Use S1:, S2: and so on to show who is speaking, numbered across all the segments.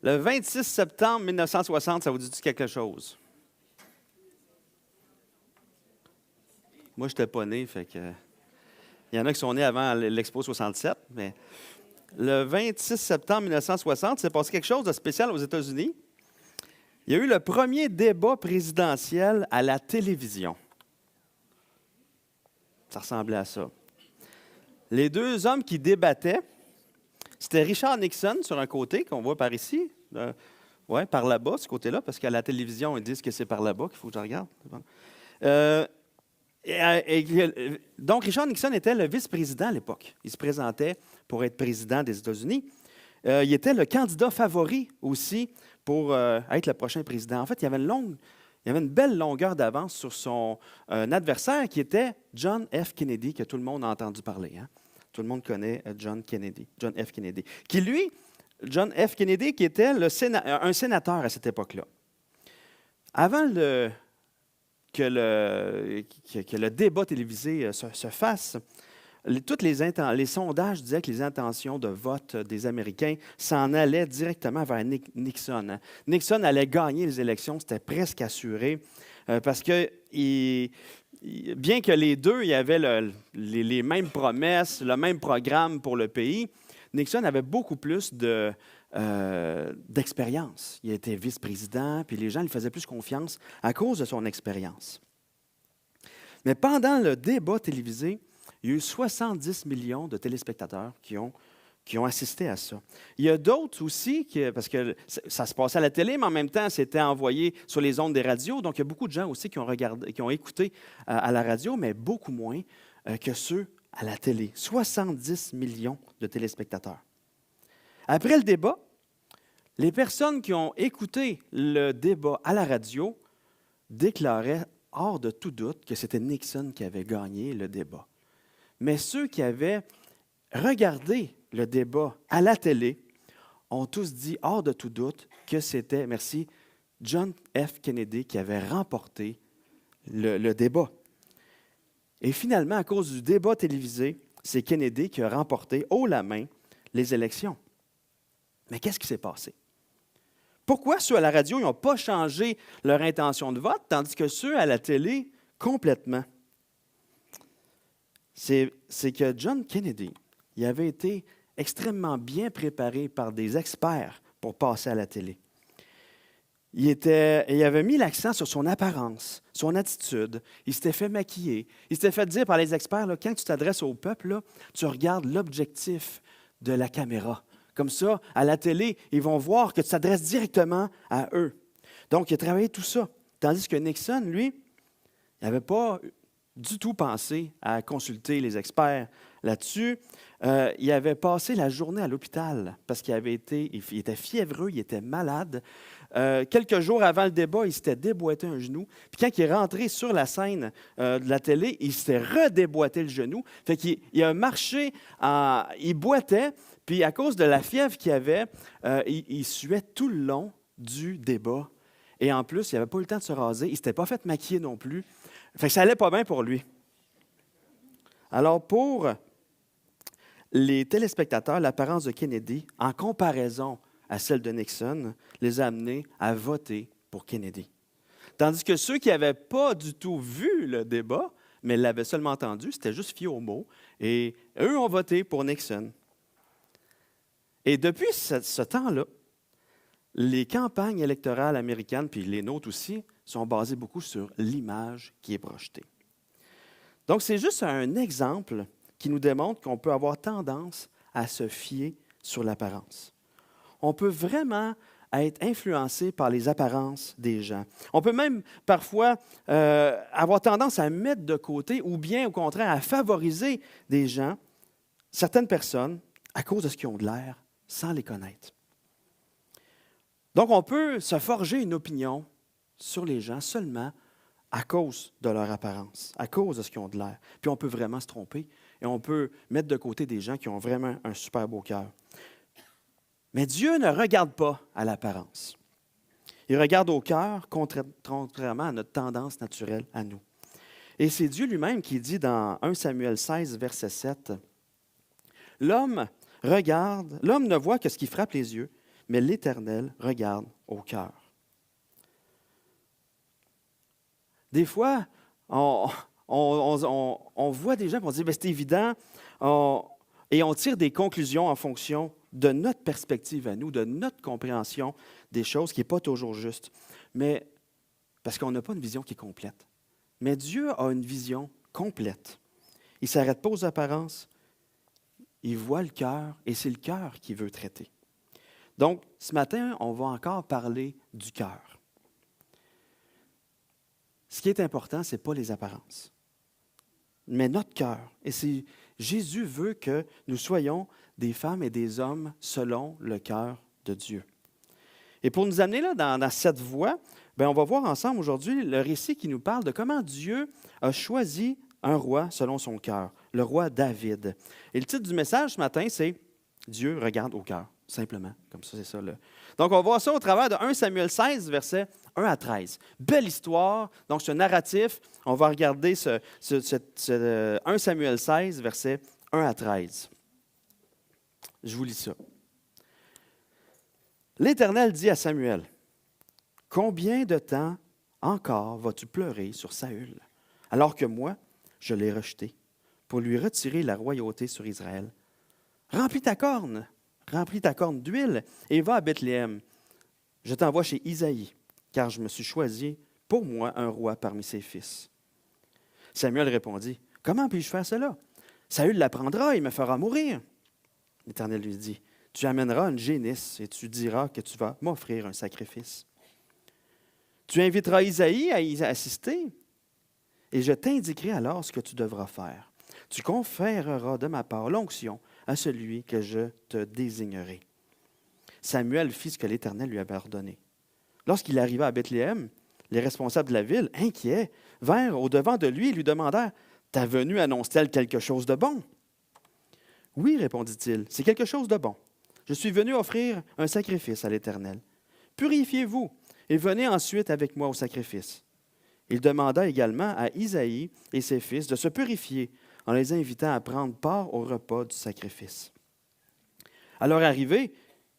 S1: Le 26 septembre 1960, ça vous dit quelque chose? Moi, je n'étais pas né, fait que... Il y en a qui sont nés avant l'Expo 67, mais le 26 septembre 1960, s'est passé quelque chose de spécial aux États-Unis. Il y a eu le premier débat présidentiel à la télévision. Ça ressemblait à ça. Les deux hommes qui débattaient, c'était Richard Nixon sur un côté, qu'on voit par ici. Oui, par là-bas, ce côté-là, parce qu'à la télévision, ils disent que c'est par là-bas qu'il faut que je regarde. Donc, Richard Nixon était le vice-président à l'époque. Il se présentait pour être président des États-Unis. Il était le candidat favori aussi pour être le prochain président. En fait, il y avait une belle longueur d'avance sur son adversaire qui était John F. Kennedy, que tout le monde a entendu parler. Hein? Tout le monde connaît John F. Kennedy. Qui, lui, John F. Kennedy, qui était un sénateur à cette époque-là. Avant que le débat télévisé se fasse, tous les sondages disaient que les intentions de vote des Américains s'en allaient directement vers Nixon. Hein. Nixon allait gagner les élections, c'était presque assuré, parce que bien que les deux y avaient les mêmes promesses, le même programme pour le pays, Nixon avait beaucoup plus d'expérience. Il était vice-président, puis les gens lui faisaient plus confiance à cause de son expérience. Mais pendant le débat télévisé, il y a eu 70 millions de téléspectateurs qui ont assisté à ça. Il y a d'autres aussi, parce que ça se passait à la télé, mais en même temps, c'était envoyé sur les ondes des radios. Donc, il y a beaucoup de gens aussi qui ont écouté à la radio, mais beaucoup moins que ceux à la télé. 70 millions de téléspectateurs. Après le débat, les personnes qui ont écouté le débat à la radio déclaraient hors de tout doute que c'était Nixon qui avait gagné le débat. Mais ceux qui avaient regardé le débat à la télé ont tous dit hors de tout doute que c'était, John F. Kennedy qui avait remporté le débat. Et finalement, à cause du débat télévisé, c'est Kennedy qui a remporté haut la main les élections. Mais qu'est-ce qui s'est passé? Pourquoi ceux à la radio n'ont pas changé leur intention de vote, tandis que ceux à la télé, complètement? C'est que John Kennedy, il avait été extrêmement bien préparé par des experts pour passer à la télé. Il avait mis l'accent sur son apparence, son attitude. Il s'était fait maquiller. Il s'était fait dire par les experts, là, quand tu t'adresses au peuple, là, tu regardes l'objectif de la caméra. Comme ça, à la télé, ils vont voir que tu t'adresses directement à eux. Donc, il a travaillé tout ça. Tandis que Nixon, lui, il n'avait pas du tout pensé à consulter les experts là-dessus. Il avait passé la journée à l'hôpital parce il était fiévreux, il était malade. Quelques jours avant le débat, il s'était déboîté un genou. Puis quand il est rentré sur la scène de la télé, il s'était redéboîté le genou. Fait qu'il a marché, il boitait, puis à cause de la fièvre qu'il avait, il suait tout le long du débat. Et en plus, il n'avait pas eu le temps de se raser. Il ne s'était pas fait maquiller non plus. Fait que ça n'allait pas bien pour lui. Alors, pour les téléspectateurs, l'apparence de Kennedy, en comparaison à celle de Nixon, les a amenés à voter pour Kennedy. Tandis que ceux qui n'avaient pas du tout vu le débat, mais l'avaient seulement entendu, c'était juste fié aux mots, et eux ont voté pour Nixon. Et depuis ce temps-là, les campagnes électorales américaines, puis les nôtres aussi, sont basées beaucoup sur l'image qui est projetée. Donc, c'est juste un exemple qui nous démontre qu'on peut avoir tendance à se fier sur l'apparence. On peut vraiment être influencé par les apparences des gens. On peut même parfois avoir tendance à mettre de côté ou bien au contraire à favoriser des gens, certaines personnes, à cause de ce qu'ils ont de l'air, sans les connaître. Donc, on peut se forger une opinion sur les gens seulement à cause de leur apparence, à cause de ce qu'ils ont de l'air. Puis on peut vraiment se tromper et on peut mettre de côté des gens qui ont vraiment un super beau cœur. Mais Dieu ne regarde pas à l'apparence. Il regarde au cœur, contrairement à notre tendance naturelle à nous. Et c'est Dieu lui-même qui dit dans 1 Samuel 16, verset 7, « L'homme ne voit que ce qui frappe les yeux, mais l'Éternel regarde au cœur. Des fois, on voit des gens et on dit, c'est évident, et on tire des conclusions en fonction de notre perspective à nous, de notre compréhension des choses qui n'est pas toujours juste. Mais parce qu'on n'a pas une vision qui est complète. Mais Dieu a une vision complète. Il ne s'arrête pas aux apparences. Il voit le cœur et c'est le cœur qu'il veut traiter. Donc, ce matin, on va encore parler du cœur. Ce qui est important, ce n'est pas les apparences, mais notre cœur. Et Jésus veut que nous soyons des femmes et des hommes selon le cœur de Dieu. Et pour nous amener là dans cette voie, on va voir ensemble aujourd'hui le récit qui nous parle de comment Dieu a choisi un roi selon son cœur, le roi David. Et le titre du message ce matin, c'est « Dieu regarde au cœur ». Simplement, comme ça, c'est ça. Là. Donc, on va voir ça au travers de 1 Samuel 16, versets 1 à 13. Belle histoire, donc c'est un narratif. On va regarder 1 Samuel 16, versets 1 à 13. Je vous lis ça. L'Éternel dit à Samuel, « Combien de temps encore vas-tu pleurer sur Saül, alors que moi, je l'ai rejeté, pour lui retirer la royauté sur Israël? Remplis ta corne d'huile et va à Bethléem. Je t'envoie chez Isaïe, car je me suis choisi pour moi un roi parmi ses fils. » Samuel répondit, « Comment puis-je faire cela? Saül l'apprendra et me fera mourir. » L'Éternel lui dit, « Tu amèneras une génisse et tu diras que tu vas m'offrir un sacrifice. Tu inviteras Isaïe à y assister et je t'indiquerai alors ce que tu devras faire. Tu conféreras de ma part l'onction à celui que je te désignerai. » Samuel fit ce que l'Éternel lui avait ordonné. Lorsqu'il arriva à Bethléem, les responsables de la ville, inquiets, vinrent au-devant de lui et lui demandèrent, « Ta venue annonce-t-elle quelque chose de bon? » « Oui, répondit-il, c'est quelque chose de bon. Je suis venu offrir un sacrifice à l'Éternel. Purifiez-vous et venez ensuite avec moi au sacrifice. » Il demanda également à Isaïe et ses fils de se purifier en les invitant à prendre part au repas du sacrifice. À leur arrivée,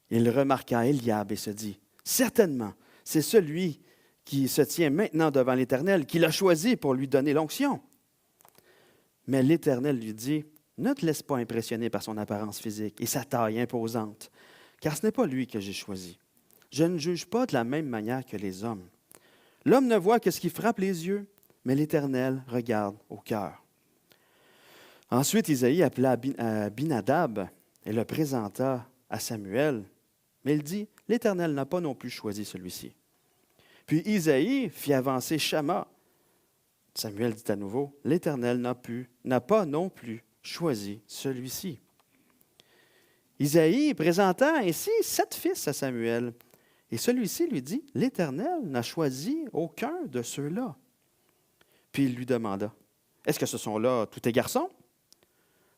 S1: il remarqua Eliab et se dit, « Certainement, c'est celui qui se tient maintenant devant l'Éternel, qui l'a choisi pour lui donner l'onction. » Mais l'Éternel lui dit, « Ne te laisse pas impressionner par son apparence physique et sa taille imposante, car ce n'est pas lui que j'ai choisi. Je ne juge pas de la même manière que les hommes. L'homme ne voit que ce qui frappe les yeux, mais l'Éternel regarde au cœur. » Ensuite, Isaïe appela Abinadab et le présenta à Samuel. Mais il dit, « L'Éternel n'a pas non plus choisi celui-ci. » Puis Isaïe fit avancer Shama. Samuel dit à nouveau, « L'Éternel n'a pas non plus choisi celui-ci. » Isaïe présenta ainsi 7 fils à Samuel. Et celui-ci lui dit, « L'Éternel n'a choisi aucun de ceux-là. » Puis il lui demanda, « Est-ce que ce sont là tous tes garçons? »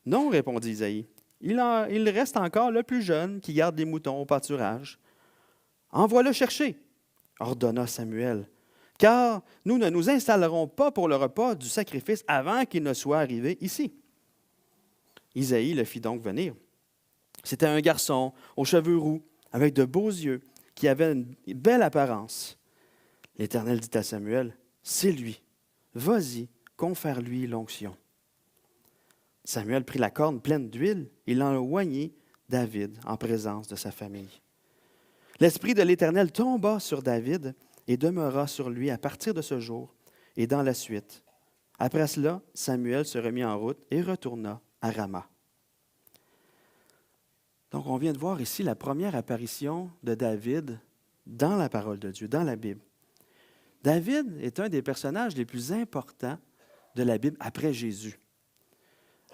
S1: « Non, répondit Isaïe. Il reste encore le plus jeune qui garde les moutons au pâturage. »« Envoie-le chercher, ordonna Samuel, car nous ne nous installerons pas pour le repas du sacrifice avant qu'il ne soit arrivé ici. » Isaïe le fit donc venir. C'était un garçon aux cheveux roux, avec de beaux yeux, qui avait une belle apparence. L'Éternel dit à Samuel, « C'est lui, vas-y, confère-lui l'onction. » Samuel prit la corne pleine d'huile et l'en oignit David en présence de sa famille. L'Esprit de l'Éternel tomba sur David et demeura sur lui à partir de ce jour et dans la suite. Après cela, Samuel se remit en route et retourna à Rama. Donc, on vient de voir ici la première apparition de David dans la parole de Dieu, dans la Bible. David est un des personnages les plus importants de la Bible après Jésus.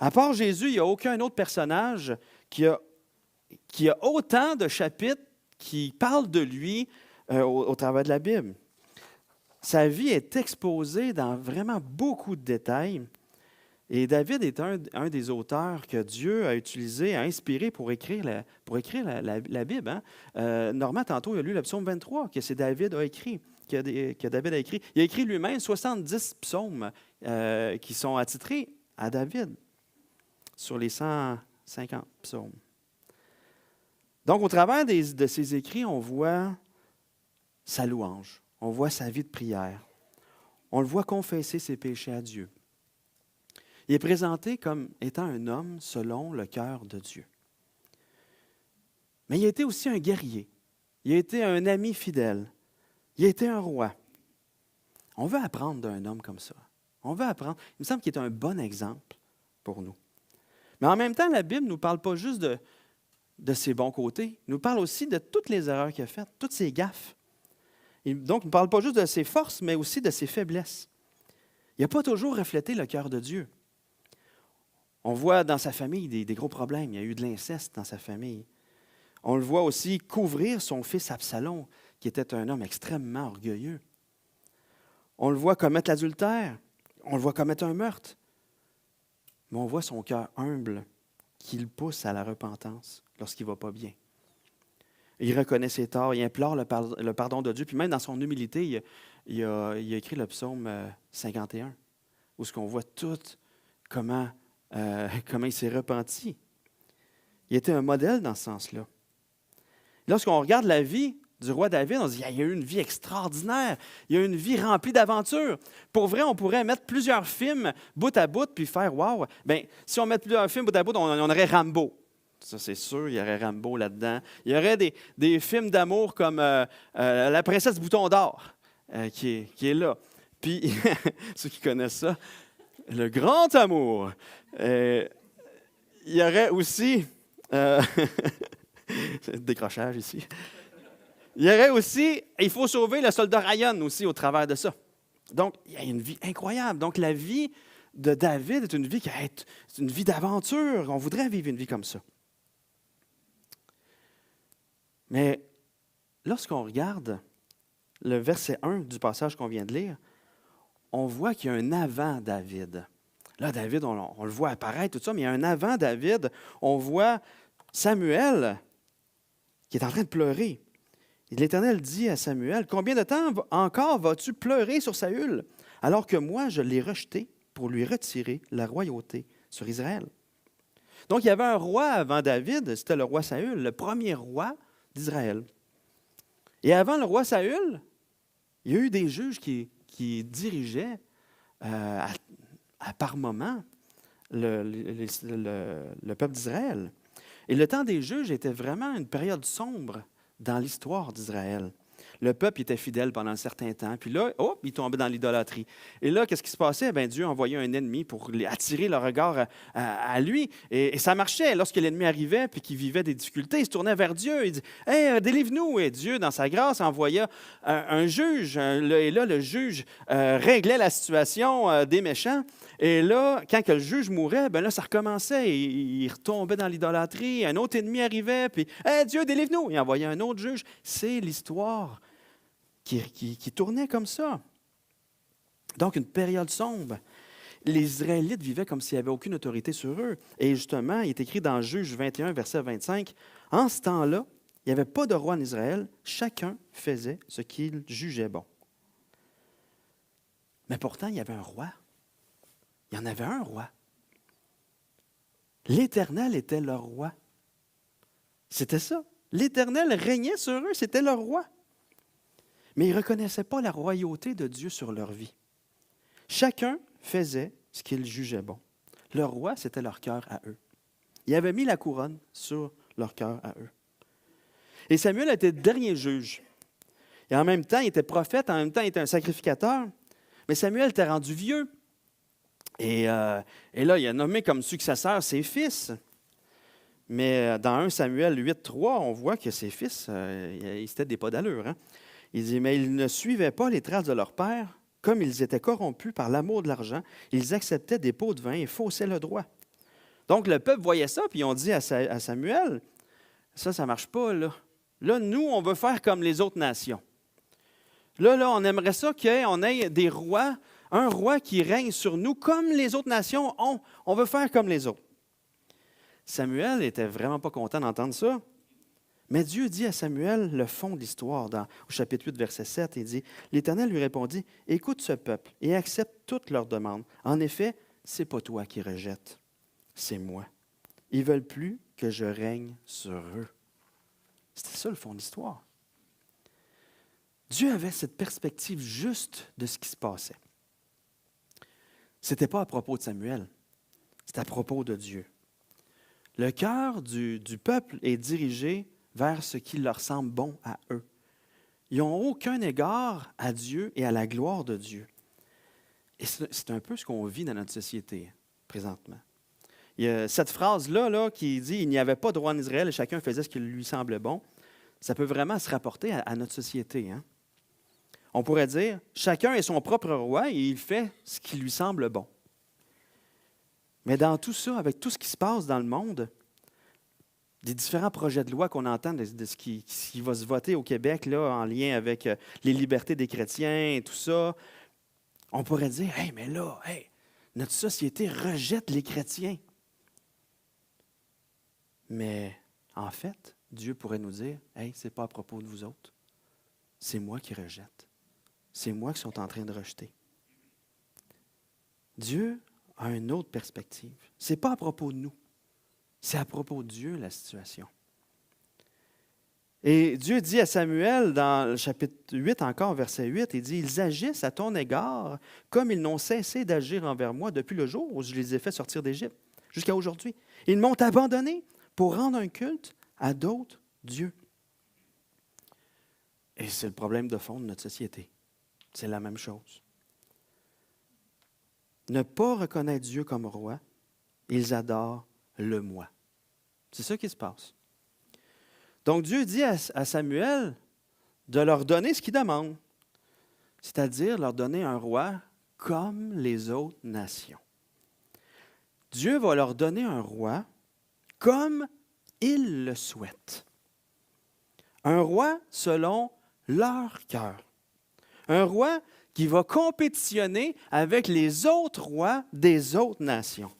S1: À part Jésus, il n'y a aucun autre personnage qui a autant de chapitres qui parlent de lui au travers de la Bible. Sa vie est exposée dans vraiment beaucoup de détails. Et David est un des auteurs que Dieu a utilisé, a inspiré pour écrire la Bible. Hein? Normand, tantôt, il a lu le psaume 23 que David a écrit. Que David a écrit. Il a écrit lui-même 70 psaumes qui sont attitrés à David sur les 150 psaumes. Donc, au travers de ses écrits, on voit sa louange, on voit sa vie de prière, on le voit confesser ses péchés à Dieu. Il est présenté comme étant un homme selon le cœur de Dieu. Mais il a été aussi un guerrier, il a été un ami fidèle, il a été un roi. On veut apprendre d'un homme comme ça. On veut apprendre. Il me semble qu'il est un bon exemple pour nous. Mais en même temps, la Bible ne nous parle pas juste de ses bons côtés. Elle nous parle aussi de toutes les erreurs qu'il a faites, toutes ses gaffes. Et donc, il ne parle pas juste de ses forces, mais aussi de ses faiblesses. Il n'a pas toujours reflété le cœur de Dieu. On voit dans sa famille des gros problèmes. Il y a eu de l'inceste dans sa famille. On le voit aussi couvrir son fils Absalom, qui était un homme extrêmement orgueilleux. On le voit commettre l'adultère. On le voit commettre un meurtre. Mais on voit son cœur humble qui le pousse à la repentance lorsqu'il ne va pas bien. Il reconnaît ses torts, il implore le pardon de Dieu. Puis même dans son humilité, il a écrit le psaume 51, où ce qu'on voit tout comment il s'est repenti. Il était un modèle dans ce sens-là. Lorsqu'on regarde la vie du roi David, on se dit, il a eu une vie extraordinaire, il a eu une vie remplie d'aventures. Pour vrai, on pourrait mettre plusieurs films bout à bout puis faire, wow, bien, si on met plusieurs films bout à bout, on aurait Rambo. Ça, c'est sûr, il y aurait Rambo là-dedans. Il y aurait des films d'amour comme La princesse Bouton d'Or, qui est là. Puis, ceux qui connaissent ça, Le grand amour. Il y aurait aussi... décrochage ici. Il y aurait aussi, il faut sauver le soldat Ryan aussi au travers de ça. Donc, il y a une vie incroyable. Donc, la vie de David est une vie qui est une vie d'aventure. On voudrait vivre une vie comme ça. Mais lorsqu'on regarde le verset 1 du passage qu'on vient de lire, on voit qu'il y a un avant David. Là, David, on le voit apparaître, tout ça, mais il y a un avant David. On voit Samuel qui est en train de pleurer. Et l'Éternel dit à Samuel, « Combien de temps encore vas-tu pleurer sur Saül, alors que moi, je l'ai rejeté pour lui retirer la royauté sur Israël? » Donc, il y avait un roi avant David, c'était le roi Saül, le premier roi d'Israël. Et avant le roi Saül, il y a eu des juges qui dirigeaient par moment le peuple d'Israël. Et le temps des juges était vraiment une période sombre dans l'histoire d'Israël. Le peuple était fidèle pendant un certain temps, puis là, hop, il tombait dans l'idolâtrie. Et là, qu'est-ce qui se passait? Bien, Dieu envoyait un ennemi pour attirer le regard à lui. Et ça marchait. Lorsque l'ennemi arrivait puis qu'il vivait des difficultés, il se tournait vers Dieu. Il dit, « Hey, délivre-nous! » Et Dieu, dans sa grâce, envoya un juge. Et là, le juge réglait la situation des méchants. Et là, quand que le juge mourait, bien là, ça recommençait. Il retombait dans l'idolâtrie. Un autre ennemi arrivait, puis « Hey, Dieu, délivre-nous! » Il envoyait un autre juge. C'est l'histoire qui tournait comme ça. Donc, une période sombre. Les Israélites vivaient comme s'il n'y avait aucune autorité sur eux. Et justement, il est écrit dans Juge 21, verset 25, « En ce temps-là, il n'y avait pas de roi en Israël. Chacun faisait ce qu'il jugeait bon. » Mais pourtant, il y avait un roi. Il y en avait un roi. L'Éternel était leur roi. C'était ça. L'Éternel régnait sur eux, c'était leur roi. Mais ils ne reconnaissaient pas la royauté de Dieu sur leur vie. Chacun faisait ce qu'il jugeait bon. Leur roi, c'était leur cœur à eux. Il avait mis la couronne sur leur cœur à eux. Et Samuel était le dernier juge. Et en même temps, il était prophète, en même temps, il était un sacrificateur. Mais Samuel était rendu vieux. Et là, il a nommé comme successeur ses fils. Mais dans 1 Samuel 8,3, on voit que ses fils, ils étaient des pas d'allure. Hein? Il dit, mais ils ne suivaient pas les traces de leur père, comme ils étaient corrompus par l'amour de l'argent, ils acceptaient des pots de vin et faussaient le droit. Donc, le peuple voyait ça, puis ils ont dit à Samuel, ça ne marche pas, là. Là, nous, on veut faire comme les autres nations. Là, on aimerait ça qu'on ait des rois, un roi qui règne sur nous comme les autres nations ont. On veut faire comme les autres. Samuel n'était vraiment pas content d'entendre ça. Mais Dieu dit à Samuel le fond de l'histoire, au chapitre 8, verset 7, il dit, « L'Éternel lui répondit, « Écoute ce peuple et accepte toutes leurs demandes. En effet, ce n'est pas toi qui rejettes, c'est moi. Ils ne veulent plus que je règne sur eux. » C'était ça le fond de l'histoire. Dieu avait cette perspective juste de ce qui se passait. Ce n'était pas à propos de Samuel, c'était à propos de Dieu. Le cœur du peuple est dirigé vers ce qui leur semble bon à eux. Ils n'ont aucun égard à Dieu et à la gloire de Dieu. Et c'est un peu ce qu'on vit dans notre société présentement. Il y a cette phrase-là qui dit « Il n'y avait pas de roi en Israël et chacun faisait ce qui lui semblait bon », ça peut vraiment se rapporter à notre société. Hein? On pourrait dire « Chacun est son propre roi et il fait ce qui lui semble bon ». Mais dans tout ça, avec tout ce qui se passe dans le monde, des différents projets de loi qu'on entend de ce qui va se voter au Québec là, en lien avec les libertés des chrétiens et tout ça, on pourrait dire, hey, mais là, notre société rejette les chrétiens. Mais en fait, Dieu pourrait nous dire, hey, ce n'est pas à propos de vous autres. C'est moi qui rejette. C'est moi qui sont en train de rejeter. Dieu a une autre perspective. Ce n'est pas à propos de nous. C'est à propos de Dieu, la situation. Et Dieu dit à Samuel, dans le chapitre 8 encore, verset 8, il dit « Ils agissent à ton égard comme ils n'ont cessé d'agir envers moi depuis le jour où je les ai fait sortir d'Égypte, jusqu'à aujourd'hui. Ils m'ont abandonné pour rendre un culte à d'autres dieux. » Et c'est le problème de fond de notre société. C'est la même chose. Ne pas reconnaître Dieu comme roi, ils adorent le moi. C'est ça qui se passe. Donc Dieu dit à Samuel de leur donner ce qu'il demande, c'est-à-dire leur donner un roi comme les autres nations. Dieu va leur donner un roi comme il le souhaite. Un roi selon leur cœur. Un roi qui va compétitionner avec les autres rois des autres nations.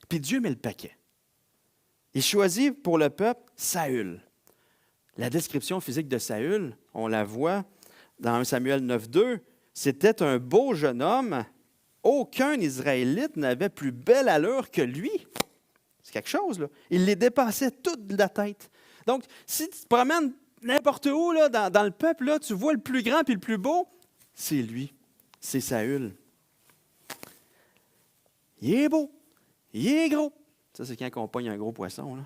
S1: Puis Dieu met le paquet. Il choisit pour le peuple Saül. La description physique de Saül, on la voit dans 1 Samuel 9,2. C'était un beau jeune homme. Aucun Israélite n'avait plus belle allure que lui. C'est quelque chose, là. Il les dépassait toute de la tête. Donc, si tu te promènes n'importe où là, dans le peuple, là, tu vois le plus grand et le plus beau, c'est lui. C'est Saül. Il est beau. Il est gros. Ça, c'est quand on pogne un gros poisson, là.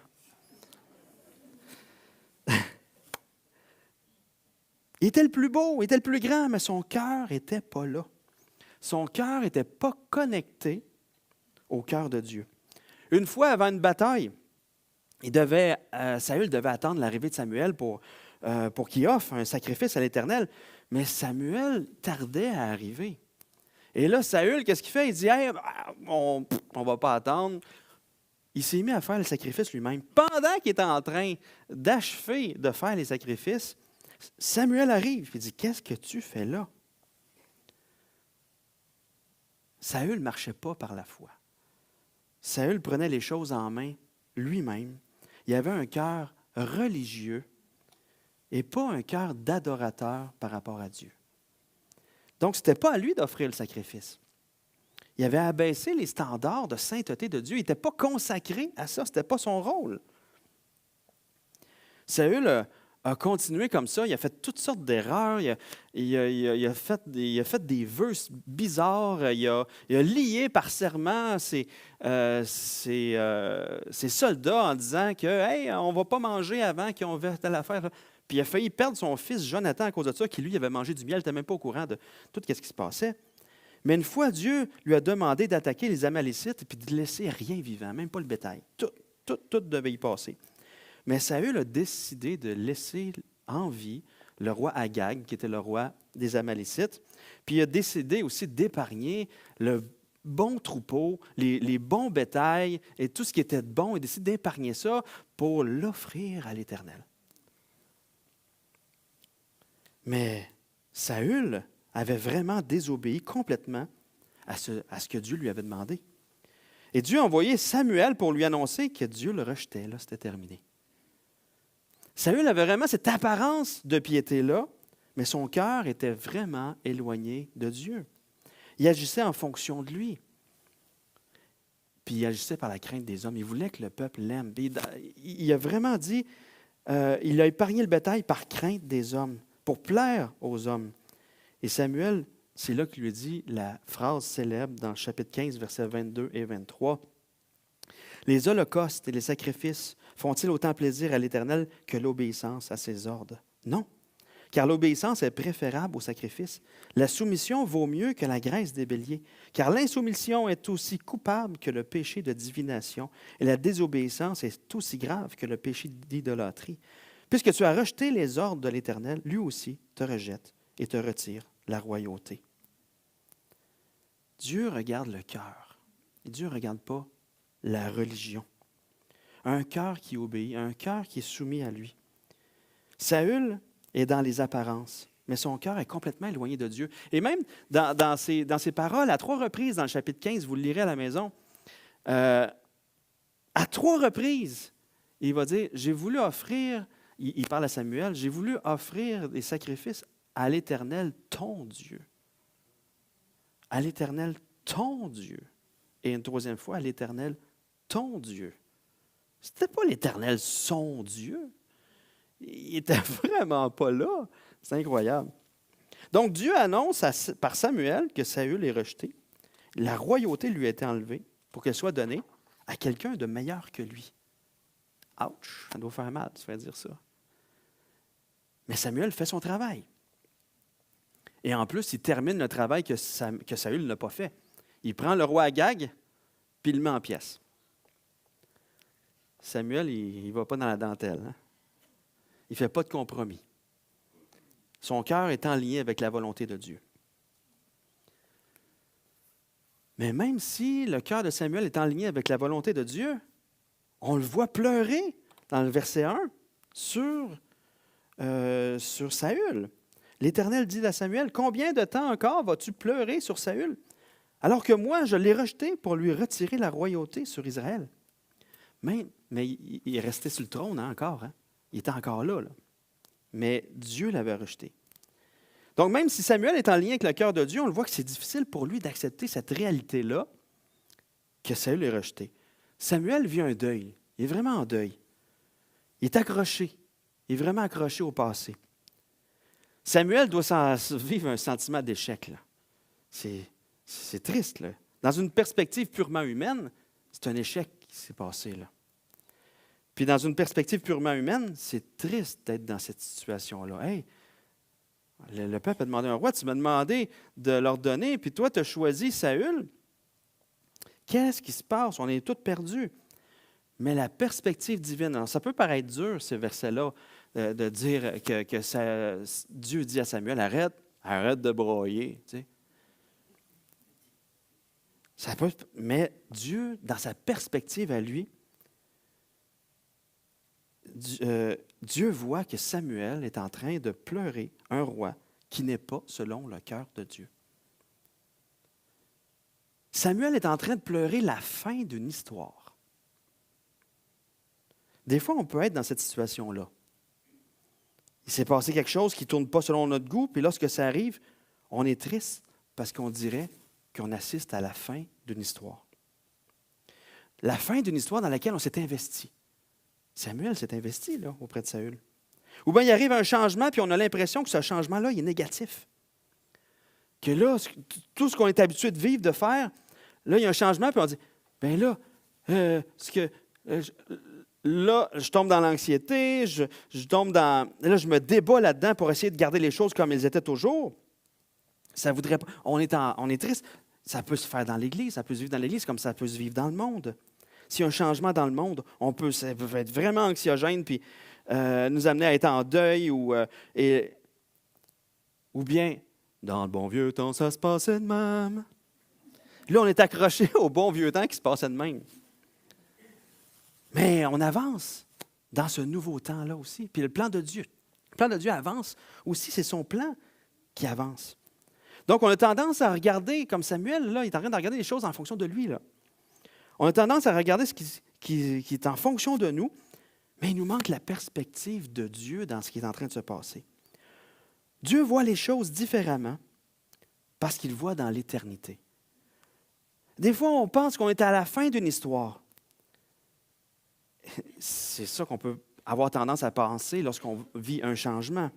S1: Il était le plus beau, il était le plus grand, mais son cœur n'était pas là. Son cœur n'était pas connecté au cœur de Dieu. Une fois avant une bataille, Saül devait attendre l'arrivée de Samuel pour qu'il offre un sacrifice à l'Éternel, mais Samuel tardait à arriver. Et là, Saül, qu'est-ce qu'il fait? Il dit, hey, on ne va pas attendre. Il s'est mis à faire le sacrifice lui-même. Pendant qu'il était en train d'achever de faire les sacrifices, Samuel arrive et dit, qu'est-ce que tu fais là? Saül ne marchait pas par la foi. Saül prenait les choses en main lui-même. Il avait un cœur religieux et pas un cœur d'adorateur par rapport à Dieu. Donc, ce n'était pas à lui d'offrir le sacrifice. Il avait abaissé les standards de sainteté de Dieu. Il n'était pas consacré à ça. Ce n'était pas son rôle. Saül a continué comme ça. Il a fait toutes sortes d'erreurs. Il a fait des vœux bizarres. Il a lié par serment ses soldats en disant que hey, on ne va pas manger avant qu'ils ont fait telle affaire. Puis il a failli perdre son fils Jonathan à cause de ça, qui lui avait mangé du miel. Il n'était même pas au courant de tout ce qui se passait. Mais une fois, Dieu lui a demandé d'attaquer les Amalécites et de laisser rien vivant, même pas le bétail. Tout devait y passer. Mais Saül a décidé de laisser en vie le roi Agag, qui était le roi des Amalécites. Puis il a décidé aussi d'épargner le bon troupeau, les bons bétails et tout ce qui était bon. Il a décidé d'épargner ça pour l'offrir à l'Éternel. Mais Saül avait vraiment désobéi complètement à ce que Dieu lui avait demandé. Et Dieu a envoyé Samuel pour lui annoncer que Dieu le rejetait. Là, c'était terminé. Saül avait vraiment cette apparence de piété-là, mais son cœur était vraiment éloigné de Dieu. Il agissait en fonction de lui. Puis il agissait par la crainte des hommes. Il voulait que le peuple l'aime. Il a vraiment dit, il a épargné le bétail par crainte des hommes, pour plaire aux hommes. Et Samuel, c'est là qu'il lui dit la phrase célèbre dans le chapitre 15, versets 22 et 23. « Les holocaustes et les sacrifices font-ils autant plaisir à l'Éternel que l'obéissance à ses ordres? Non, car l'obéissance est préférable au sacrifice. La soumission vaut mieux que la graisse des béliers, car l'insoumission est aussi coupable que le péché de divination, et la désobéissance est aussi grave que le péché d'idolâtrie. Puisque tu as rejeté les ordres de l'Éternel, lui aussi te rejette et te retire la royauté. » Dieu regarde le cœur. Et Dieu ne regarde pas la religion. Un cœur qui obéit, un cœur qui est soumis à lui. Saül est dans les apparences, mais son cœur est complètement éloigné de Dieu. Et même dans ses paroles, à 3 reprises dans le chapitre 15, vous le lirez à la maison, à 3 reprises, il va dire, j'ai voulu offrir, il parle à Samuel, j'ai voulu offrir des sacrifices à l'Éternel, ton Dieu. À l'Éternel, ton Dieu. Et une 3e fois, à l'Éternel, ton Dieu. Ce n'était pas l'Éternel, son Dieu. Il n'était vraiment pas là. C'est incroyable. Donc, Dieu annonce par Samuel que Saül est rejeté. La royauté lui a été enlevée pour qu'elle soit donnée à quelqu'un de meilleur que lui. Ouch, ça doit faire mal, de se faire dire ça. Mais Samuel fait son travail. Et en plus, il termine le travail que Saül n'a pas fait. Il prend le roi Agag, puis il le met en pièces. Samuel, il ne va pas dans la dentelle. Hein? Il ne fait pas de compromis. Son cœur est en lien avec la volonté de Dieu. Mais même si le cœur de Samuel est en lien avec la volonté de Dieu, on le voit pleurer dans le verset 1 sur Saül. L'Éternel dit à Samuel, « Combien de temps encore vas-tu pleurer sur Saül, alors que moi, je l'ai rejeté pour lui retirer la royauté sur Israël? » Mais il est resté sur le trône encore. Hein? Il était encore là. Mais Dieu l'avait rejeté. Donc, même si Samuel est en lien avec le cœur de Dieu, on le voit que c'est difficile pour lui d'accepter cette réalité-là, que Saül est rejeté. Samuel vit un deuil. Il est vraiment en deuil. Il est accroché. Il est vraiment accroché au passé. Samuel doit vivre un sentiment d'échec. Là. C'est triste. Là. Dans une perspective purement humaine, c'est un échec qui s'est passé. Là. Puis dans une perspective purement humaine, c'est triste d'être dans cette situation-là. Hey, le peuple a demandé un roi, tu m'as demandé de leur donner, puis toi, tu as choisi Saül. Qu'est-ce qui se passe? On est tous perdus. Mais la perspective divine, alors ça peut paraître dur, ces versets-là, de dire que Dieu dit à Samuel, arrête de broyer. Tu sais. Mais Dieu, dans sa perspective à lui, Dieu voit que Samuel est en train de pleurer un roi qui n'est pas selon le cœur de Dieu. Samuel est en train de pleurer la fin d'une histoire. Des fois, on peut être dans cette situation-là. Il s'est passé quelque chose qui ne tourne pas selon notre goût, puis lorsque ça arrive, on est triste parce qu'on dirait qu'on assiste à la fin d'une histoire. La fin d'une histoire dans laquelle on s'est investi. Samuel s'est investi là, auprès de Saül. Ou bien il arrive un changement, puis on a l'impression que ce changement-là, il est négatif. Que là, tout ce qu'on est habitué de vivre, de faire, là, il y a un changement, puis on dit, bien là, là, je tombe dans l'anxiété, je tombe dans... Là, je me débats là-dedans pour essayer de garder les choses comme elles étaient toujours. Ça voudrait pas... On est triste. Ça peut se faire dans l'Église, ça peut se vivre dans l'Église comme ça peut se vivre dans le monde. S'il y a un changement dans le monde, ça peut être vraiment anxiogène, puis nous amener à être en deuil, ou bien, dans le bon vieux temps, ça se passait de même. Là, on est accroché au bon vieux temps qui se passait de même. Mais on avance dans ce nouveau temps-là aussi. Puis le plan de Dieu avance aussi, c'est son plan qui avance. Donc, on a tendance à regarder, comme Samuel, là, il est en train de regarder les choses en fonction de lui. Là. On a tendance à regarder ce qui est en fonction de nous, mais il nous manque la perspective de Dieu dans ce qui est en train de se passer. Dieu voit les choses différemment parce qu'il voit dans l'éternité. Des fois, on pense qu'on est à la fin d'une histoire. C'est ça qu'on peut avoir tendance à penser lorsqu'on vit un changement.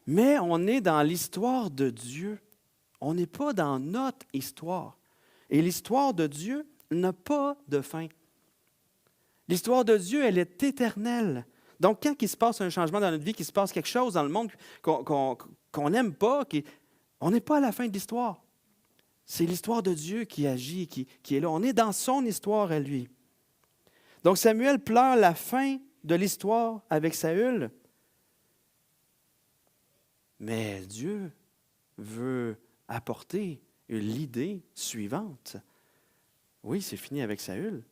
S1: Mais on est dans l'histoire de Dieu. On n'est pas dans notre histoire. Et l'histoire de Dieu n'a pas de fin. L'histoire de Dieu, elle est éternelle. Donc, quand il se passe un changement dans notre vie, qu'il se passe quelque chose dans le monde qu'on n'aime pas, on n'est pas à la fin de l'histoire. C'est l'histoire de Dieu qui agit, qui est là. On est dans son histoire à lui. Donc, Samuel pleure la fin de l'histoire avec Saül. Mais Dieu veut apporter l'idée suivante. Oui, c'est fini avec Saül.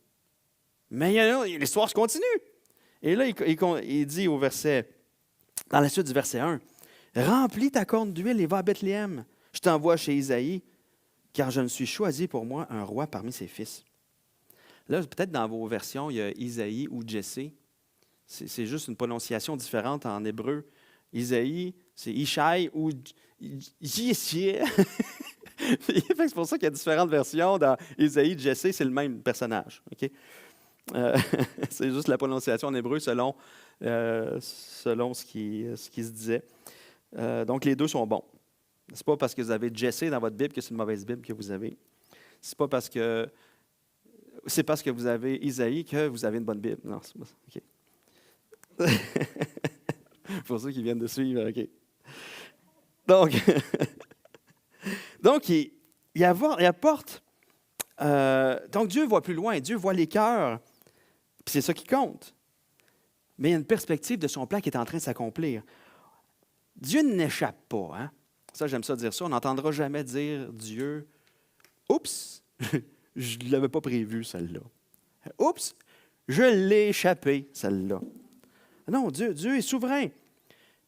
S1: Mais l'histoire se continue. Et là, il dit au verset, dans la suite du verset 1, « Remplis ta corne d'huile et va à Bethléem. Je t'envoie chez Isaïe, car je ne suis choisi pour moi un roi parmi ses fils. » Là, peut-être dans vos versions, il y a Isaïe ou Jessé. C'est juste une prononciation différente en hébreu. Isaïe, c'est Ishai ou Jessé. C'est pour ça qu'il y a différentes versions. Dans Isaïe, Jessé, c'est le même personnage. Okay? C'est juste la prononciation en hébreu selon ce qui se disait. Donc, les deux sont bons. Ce n'est pas parce que vous avez Jessé dans votre Bible que c'est une mauvaise Bible que vous avez. C'est parce que vous avez Isaïe que vous avez une bonne Bible. Non, c'est pas ça. OK. Pour ceux qui viennent de suivre, OK. Donc il apporte. Donc, Dieu voit plus loin. Dieu voit les cœurs. Puis c'est ça qui compte. Mais il y a une perspective de son plan qui est en train de s'accomplir. Dieu n'échappe pas. Hein? Ça, j'aime ça dire ça. On n'entendra jamais dire Dieu, « Oups, je ne l'avais pas prévu, celle-là. Oups, je l'ai échappé, celle-là. » Non, Dieu est souverain.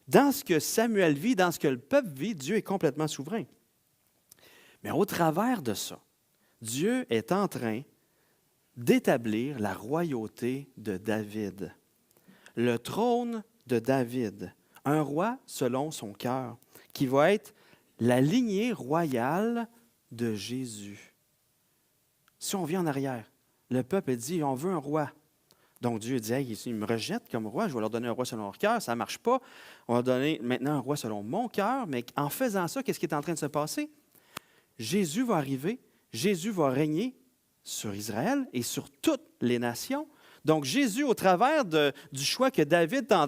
S1: Dans ce que Samuel vit, dans ce que le peuple vit, Dieu est complètement souverain. Mais au travers de ça, Dieu est en train d'établir la royauté de David. Le trône de David, un roi selon son cœur, qui va être la lignée royale de Jésus. Si on vient en arrière, le peuple dit, on veut un roi. Donc Dieu dit, hey, ils me rejettent comme roi, je vais leur donner un roi selon leur cœur, ça ne marche pas. On va donner maintenant un roi selon mon cœur, mais en faisant ça, qu'est-ce qui est en train de se passer? Jésus va arriver, Jésus va régner sur Israël et sur toutes les nations. Donc Jésus, au travers du choix que Dieu est en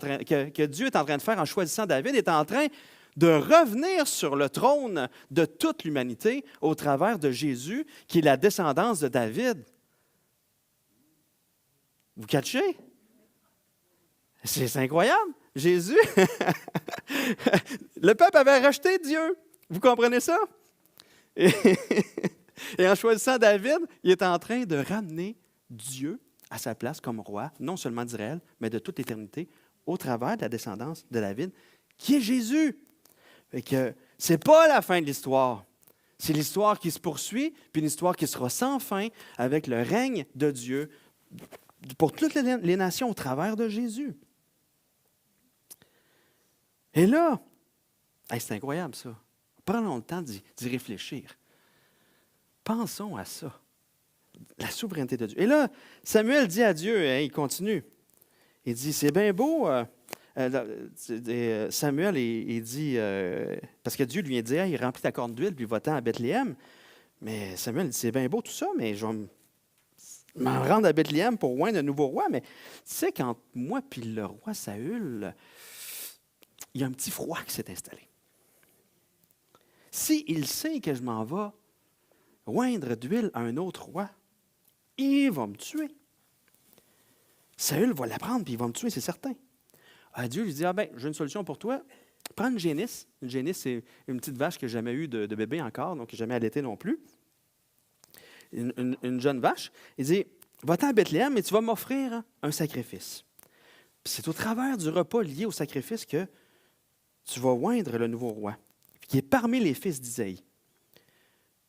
S1: train de faire en choisissant David, est en train de revenir sur le trône de toute l'humanité au travers de Jésus, qui est la descendance de David. Vous catchez? C'est incroyable. Jésus, le peuple avait rejeté Dieu. Vous comprenez ça? Et en choisissant David, il est en train de ramener Dieu à sa place comme roi, non seulement d'Israël, mais de toute l'éternité, au travers de la descendance de David, qui est Jésus. Fait que c'est pas la fin de l'histoire. C'est l'histoire qui se poursuit, puis une histoire qui sera sans fin avec le règne de Dieu pour toutes les nations au travers de Jésus. Et là, c'est incroyable ça. Prenons le temps d'y réfléchir. Pensons à ça. La souveraineté de Dieu. Et là, Samuel dit à Dieu, il continue. Il dit, c'est bien beau. Samuel, il dit, parce que Dieu lui vient dire, il remplit ta corne d'huile, puis va-t'en à Bethléem. Mais Samuel dit, c'est bien beau tout ça, mais je vais m'en rendre à Bethléem pour oindre un nouveau roi. Mais tu sais, quand moi puis le roi Saül, il y a un petit froid qui s'est installé. S'il sait que je m'en vais oindre d'huile à un autre roi, il va me tuer. Saül va l'apprendre, puis il va me tuer, c'est certain. Dieu lui dit, j'ai une solution pour toi. Prends une génisse. Une génisse, c'est une petite vache qui n'a jamais eu de bébé encore, donc qui n'a jamais allaité non plus. Une jeune vache. Il dit, va-t'en à Bethléem, et tu vas m'offrir un sacrifice. Puis c'est au travers du repas lié au sacrifice que tu vas oindre le nouveau roi, qui est parmi les fils d'Isaïe.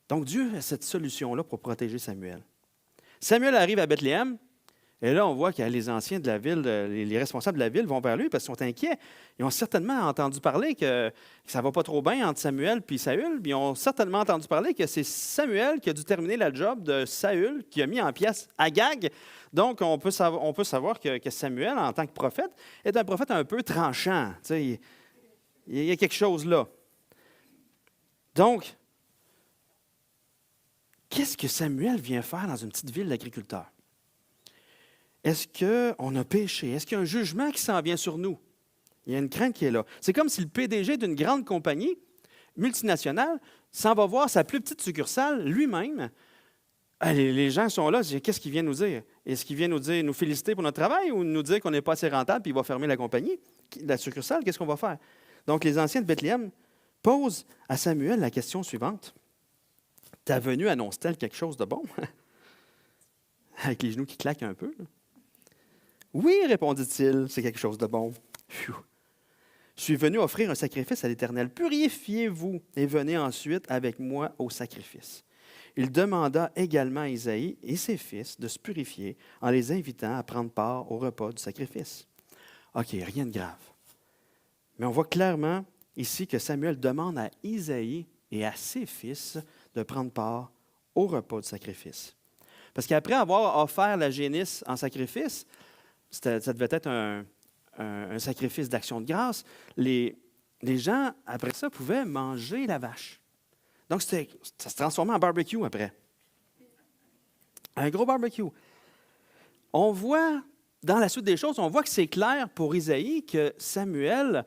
S1: Donc Dieu a cette solution-là pour protéger Samuel. Samuel arrive à Bethléem, Et là, on voit que les anciens de la ville, les responsables de la ville vont vers lui parce qu'ils sont inquiets. Ils ont certainement entendu parler que ça ne va pas trop bien entre Samuel et Saül. Puis ils ont certainement entendu parler que c'est Samuel qui a dû terminer la job de Saül, qui a mis en pièces Agag. Donc, on peut savoir que Samuel, en tant que prophète, est un prophète un peu tranchant. Tu sais, il y a quelque chose là. Donc, qu'est-ce que Samuel vient faire dans une petite ville d'agriculteurs? Est-ce qu'on a péché? Est-ce qu'il y a un jugement qui s'en vient sur nous? Il y a une crainte qui est là. C'est comme si le PDG d'une grande compagnie multinationale s'en va voir sa plus petite succursale lui-même. Les gens sont là, qu'est-ce qu'il vient nous dire? Est-ce qu'il vient nous dire, nous féliciter pour notre travail ou nous dire qu'on n'est pas assez rentable puis il va fermer la compagnie? La succursale, qu'est-ce qu'on va faire? Donc, les anciens de Bethléem posent à Samuel la question suivante. Ta venue annonce-t-elle quelque chose de bon? Avec les genoux qui claquent un peu. Là. Oui, répondit-il, c'est quelque chose de bon. Phew. Je suis venu offrir un sacrifice à l'Éternel. Purifiez-vous et venez ensuite avec moi au sacrifice. Il demanda également à Isaïe et ses fils de se purifier en les invitant à prendre part au repas du sacrifice. OK, rien de grave. Mais on voit clairement ici que Samuel demande à Isaïe et à ses fils de prendre part au repas du sacrifice. Parce qu'après avoir offert la génisse en sacrifice, ça devait être un sacrifice d'action de grâce, les gens, après ça, pouvaient manger la vache. Donc, ça se transformait en barbecue après. Un gros barbecue. On voit, dans la suite des choses, on voit que c'est clair pour Isaïe que Samuel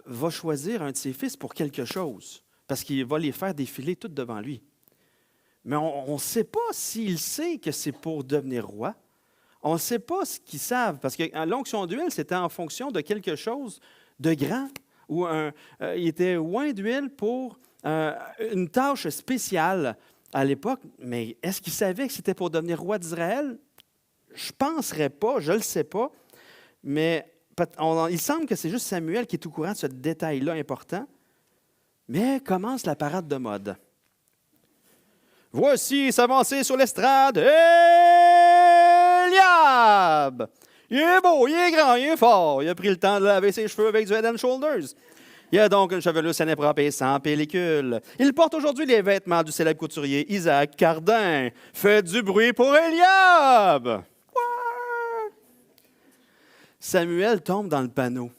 S1: va choisir un de ses fils pour quelque chose, parce qu'il va les faire défiler tout devant lui. Mais on ne sait pas s'il sait que c'est pour devenir roi. On ne sait pas ce qu'ils savent, parce que l'onction d'huile, c'était en fonction de quelque chose de grand, ou il était oint d'huile pour une tâche spéciale à l'époque. Mais est-ce qu'il savait que c'était pour devenir roi d'Israël? Je ne penserais pas, je ne le sais pas. Mais il semble que c'est juste Samuel qui est au courant de ce détail-là important. Mais commence la parade de mode. Voici s'avancer sur l'estrade, Eliab! Il est beau, il est grand, il est fort. Il a pris le temps de laver ses cheveux avec du Head & Shoulders. Il a donc une chevelure saine et propre et sans pellicule. Il porte aujourd'hui les vêtements du célèbre couturier Isaac Cardin. Faites du bruit pour Eliab! What? Samuel tombe dans le panneau.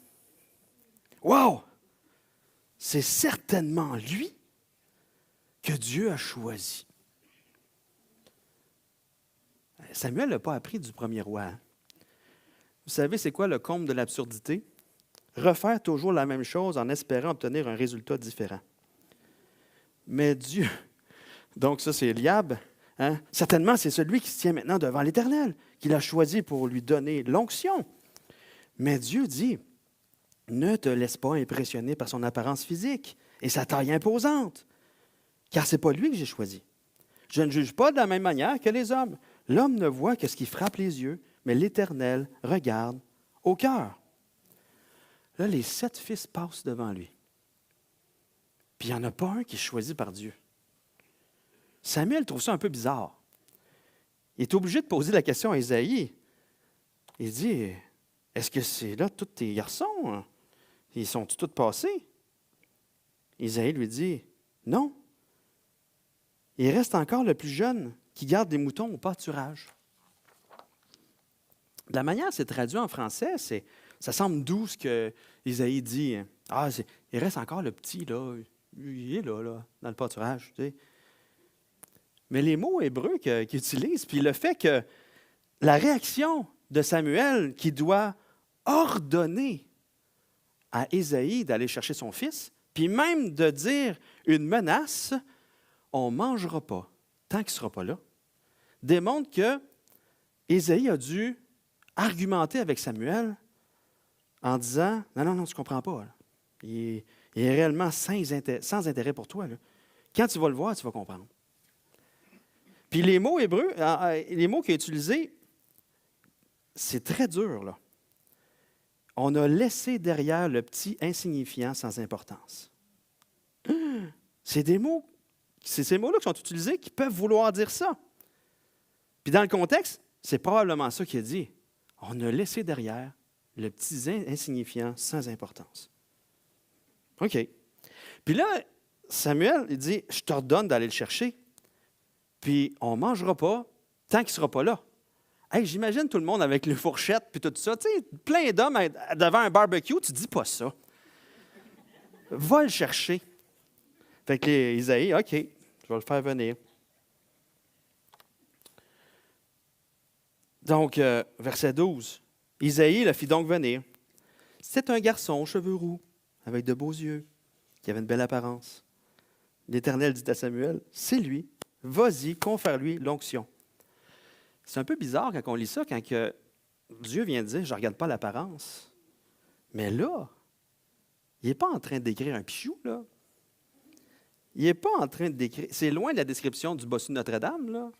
S1: Wow! C'est certainement lui que Dieu a choisi. Samuel n'a pas appris du premier roi. Hein? Vous savez, c'est quoi le comble de l'absurdité? Refaire toujours la même chose en espérant obtenir un résultat différent. Mais Dieu, donc ça c'est Eliab, hein? Certainement c'est celui qui se tient maintenant devant l'Éternel, qu'il a choisi pour lui donner l'onction. Mais Dieu dit, ne te laisse pas impressionner par son apparence physique et sa taille imposante, car ce n'est pas lui que j'ai choisi. Je ne juge pas de la même manière que les hommes. L'homme ne voit que ce qui frappe les yeux, mais l'Éternel regarde au cœur. Là, les 7 fils passent devant lui. Puis il n'y en a pas un qui est choisi par Dieu. Samuel trouve ça un peu bizarre. Il est obligé de poser la question à Isaïe. Il dit, est-ce que c'est là tous tes garçons? Ils sont tous passés? Isaïe lui dit, non. Il reste encore le plus jeune qui garde des moutons au pâturage. De la manière que c'est traduit en français, ça semble doux ce que Isaïe dit. Il reste encore le petit, là. Il est là, dans le pâturage. Tu sais. Mais les mots hébreux qu'il utilise, puis le fait que la réaction de Samuel qui doit ordonner à Isaïe d'aller chercher son fils, puis même de dire une menace, on ne mangera pas tant qu'il ne sera pas là, démontre que Isaïe a dû argumenter avec Samuel en disant, non, tu ne comprends pas. Là. Il est réellement sans intérêt pour toi. Là. Quand tu vas le voir, tu vas comprendre. Puis les mots hébreux, les mots qu'il a utilisés, c'est très dur. Là. On a laissé derrière le petit insignifiant sans importance. C'est ces mots-là qui sont utilisés qui peuvent vouloir dire ça. Puis dans le contexte, c'est probablement ça qu'il a dit. on a laissé derrière le petit insignifiant sans importance. OK. Puis là, Samuel, il dit, je t'ordonne d'aller le chercher, puis on ne mangera pas tant qu'il ne sera pas là. Hey, j'imagine tout le monde avec les fourchettes puis tout ça. Tu sais, plein d'hommes devant un barbecue, tu ne dis pas ça. Va le chercher. Fait que Isaïe, OK, je vais le faire venir. Donc, verset 12. Isaïe le fit donc venir. C'était un garçon aux cheveux roux, avec de beaux yeux, qui avait une belle apparence. L'Éternel dit à Samuel, c'est lui, vas-y, confère-lui l'onction. C'est un peu bizarre quand on lit ça, quand que Dieu vient dire, je ne regarde pas l'apparence. Mais là, il n'est pas en train de décrire un pichou, là. Il n'est pas en train de décrire... C'est loin de la description du bossu de Notre-Dame, là.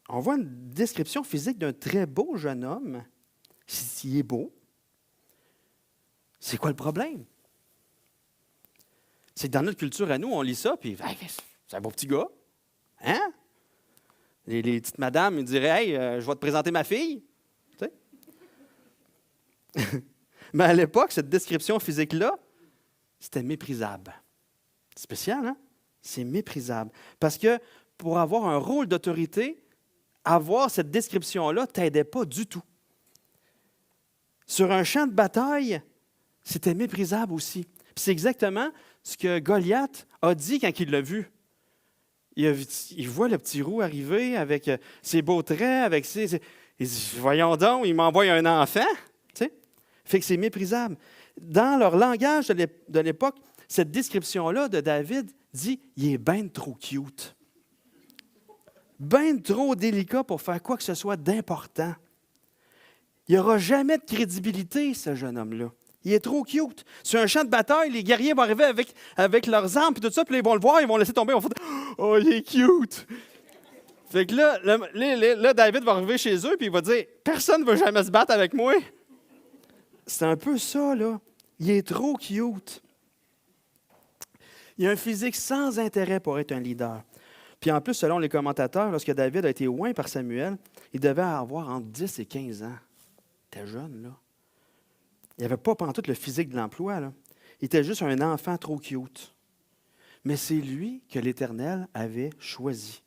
S1: On voit une description physique d'un très beau jeune homme. S'il est beau, c'est quoi le problème? C'est que dans notre culture à nous, on lit ça, puis c'est un beau petit gars. Hein? Les petites madames me diraient, hey, je vais te présenter ma fille. Tu sais? Mais à l'époque, cette description physique-là, c'était méprisable. C'est spécial, hein? C'est méprisable. Parce que pour avoir un rôle d'autorité, avoir cette description-là ne t'aidait pas du tout. Sur un champ de bataille, c'était méprisable aussi. Puis c'est exactement ce que Goliath a dit quand il l'a vu. Il voit le petit roux arriver avec ses beaux traits, avec ses... Il dit, voyons donc, il m'envoie un enfant. Tu sais? Fait que c'est méprisable. Dans leur langage de l'époque, cette description-là de David dit, il est bien trop cute. Bien trop délicat pour faire quoi que ce soit d'important. Il n'y aura jamais de crédibilité, ce jeune homme-là. Il est trop cute. Sur un champ de bataille, les guerriers vont arriver avec leurs armes et tout ça, puis ils vont le voir, ils vont le laisser tomber, ils vont faire « Oh, il est cute! » Fait que là, David va arriver chez eux, puis il va dire « Personne ne veut jamais se battre avec moi. » C'est un peu ça, là. Il est trop cute. Il a un physique sans intérêt pour être un leader. Puis en plus, selon les commentateurs, lorsque David a été oint par Samuel, il devait avoir entre 10 et 15 ans. Il était jeune, là. Il n'avait pas pantoute le physique de l'emploi, là. Il était juste un enfant trop cute. Mais c'est lui que l'Éternel avait choisi.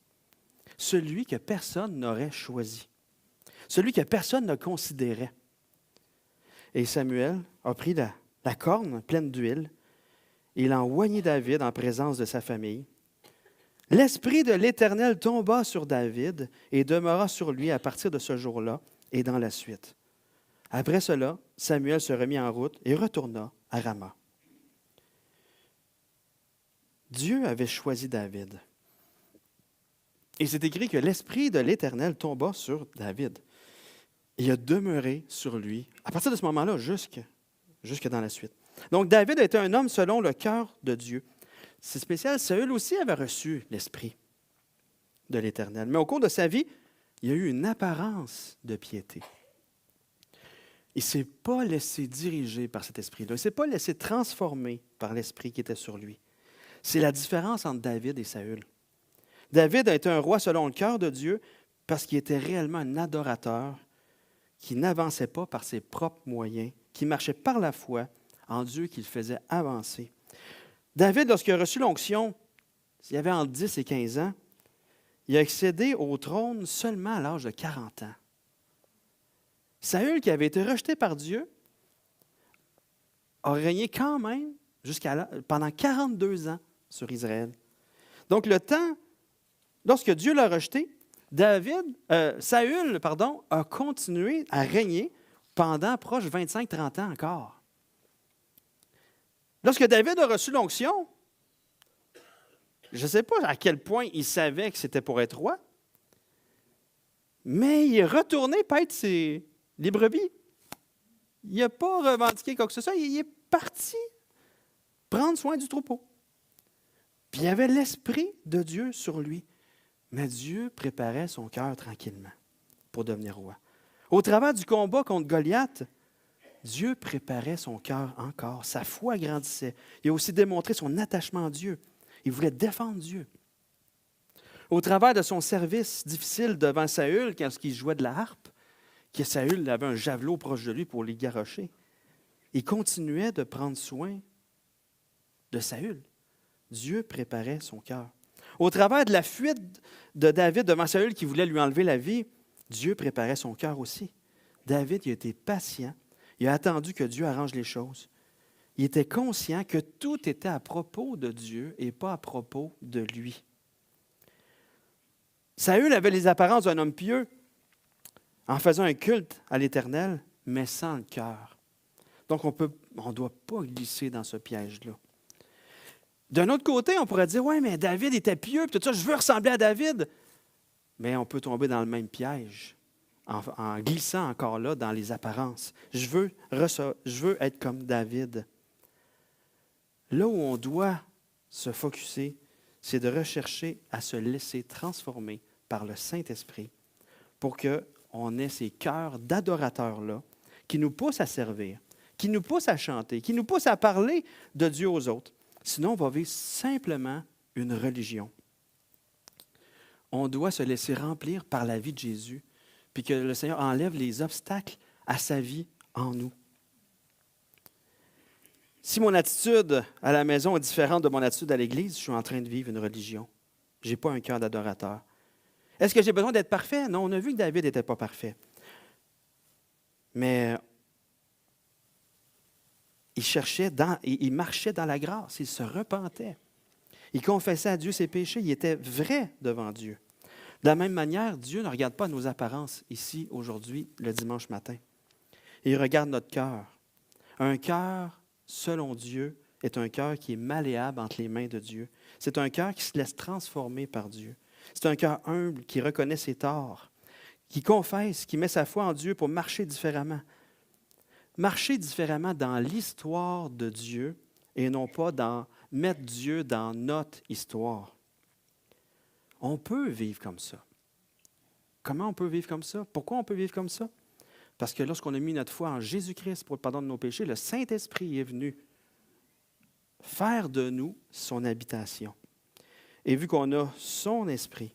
S1: Celui que personne n'aurait choisi. Celui que personne ne considérait. Et Samuel a pris la corne pleine d'huile et il a oigné David en présence de sa famille. L'Esprit de l'Éternel tomba sur David et demeura sur lui à partir de ce jour-là et dans la suite. Après cela, Samuel se remit en route et retourna à Rama. Dieu avait choisi David. Et c'est écrit que l'Esprit de l'Éternel tomba sur David. Il a demeuré sur lui, à partir de ce moment-là, jusque dans la suite. Donc, David était un homme selon le cœur de Dieu. C'est spécial, Saül aussi avait reçu l'Esprit de l'Éternel. Mais au cours de sa vie, il y a eu une apparence de piété. Il ne s'est pas laissé diriger par cet esprit-là. Il ne s'est pas laissé transformer par l'esprit qui était sur lui. C'est la différence entre David et Saül. David a été un roi selon le cœur de Dieu parce qu'il était réellement un adorateur qui n'avançait pas par ses propres moyens, qui marchait par la foi en Dieu qui le faisait avancer. David, lorsqu'il a reçu l'onction, il avait entre 10 et 15 ans, il a accédé au trône seulement à l'âge de 40 ans. Saül, qui avait été rejeté par Dieu, a régné quand même pendant 42 ans sur Israël. Donc le temps, lorsque Dieu l'a rejeté, Saül a continué à régner pendant proche 25-30 ans encore. Lorsque David a reçu l'onction, je ne sais pas à quel point il savait que c'était pour être roi, mais il est retourné paître les brebis. Il n'a pas revendiqué quoi que ce soit. Il est parti prendre soin du troupeau. Puis il y avait l'Esprit de Dieu sur lui. Mais Dieu préparait son cœur tranquillement pour devenir roi. Au travers du combat contre Goliath, Dieu préparait son cœur encore. Sa foi grandissait. Il a aussi démontré son attachement à Dieu. Il voulait défendre Dieu. Au travers de son service difficile devant Saül, quand il jouait de la harpe, que Saül avait un javelot proche de lui pour les garrocher. Il continuait de prendre soin de Saül. Dieu préparait son cœur. Au travers de la fuite de David devant Saül qui voulait lui enlever la vie, Dieu préparait son cœur aussi. David, il a été patient. Il a attendu que Dieu arrange les choses. Il était conscient que tout était à propos de Dieu et pas à propos de lui. Saül avait les apparences d'un homme pieux en faisant un culte à l'Éternel, mais sans le cœur. Donc, on ne doit pas glisser dans ce piège-là. D'un autre côté, on pourrait dire, oui, mais David était pieux, puis tout ça, je veux ressembler à David. Mais on peut tomber dans le même piège en glissant encore là dans les apparences. Je veux être comme David. Là où on doit se focusser, c'est de rechercher à se laisser transformer par le Saint-Esprit pour qu'on ait ces cœurs d'adorateurs-là qui nous poussent à servir, qui nous poussent à chanter, qui nous poussent à parler de Dieu aux autres. Sinon, on va vivre simplement une religion. On doit se laisser remplir par la vie de Jésus, puis que le Seigneur enlève les obstacles à sa vie en nous. Si mon attitude à la maison est différente de mon attitude à l'Église, je suis en train de vivre une religion. Je n'ai pas un cœur d'adorateur. Est-ce que j'ai besoin d'être parfait? Non, on a vu que David n'était pas parfait. Mais il marchait dans la grâce, il se repentait. Il confessait à Dieu ses péchés, il était vrai devant Dieu. De la même manière, Dieu ne regarde pas nos apparences ici, aujourd'hui, le dimanche matin. Il regarde notre cœur. Un cœur, selon Dieu, est un cœur qui est malléable entre les mains de Dieu. C'est un cœur qui se laisse transformer par Dieu. C'est un cœur humble qui reconnaît ses torts, qui confesse, qui met sa foi en Dieu pour marcher différemment. Marcher différemment dans l'histoire de Dieu et non pas mettre Dieu dans notre histoire. On peut vivre comme ça. Comment on peut vivre comme ça? Pourquoi on peut vivre comme ça? Parce que lorsqu'on a mis notre foi en Jésus-Christ pour le pardon de nos péchés, le Saint-Esprit est venu faire de nous son habitation. Et vu qu'on a son esprit,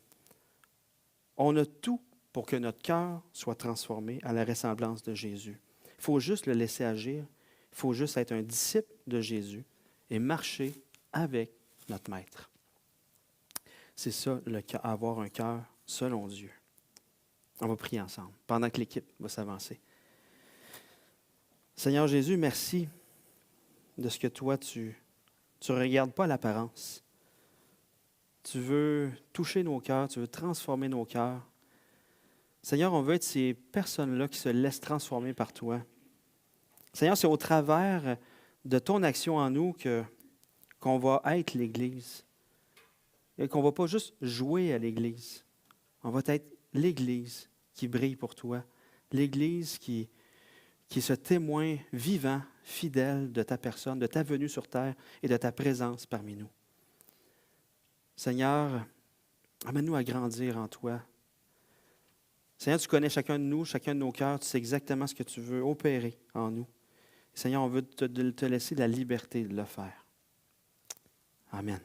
S1: on a tout pour que notre cœur soit transformé à la ressemblance de Jésus. Il faut juste le laisser agir. Il faut juste être un disciple de Jésus et marcher avec notre Maître. C'est ça, avoir un cœur selon Dieu. On va prier ensemble pendant que l'équipe va s'avancer. Seigneur Jésus, merci de ce que toi, tu ne regardes pas l'apparence. Tu veux toucher nos cœurs, tu veux transformer nos cœurs. Seigneur, on veut être ces personnes-là qui se laissent transformer par toi. Seigneur, c'est au travers de ton action en nous qu'on va être l'Église. Et qu'on ne va pas juste jouer à l'Église. On va être l'Église qui brille pour toi. L'Église qui est ce témoin vivant, fidèle de ta personne, de ta venue sur terre et de ta présence parmi nous. Seigneur, amène-nous à grandir en toi. Seigneur, tu connais chacun de nous, chacun de nos cœurs. Tu sais exactement ce que tu veux opérer en nous. Seigneur, on veut te laisser la liberté de le faire. Amen.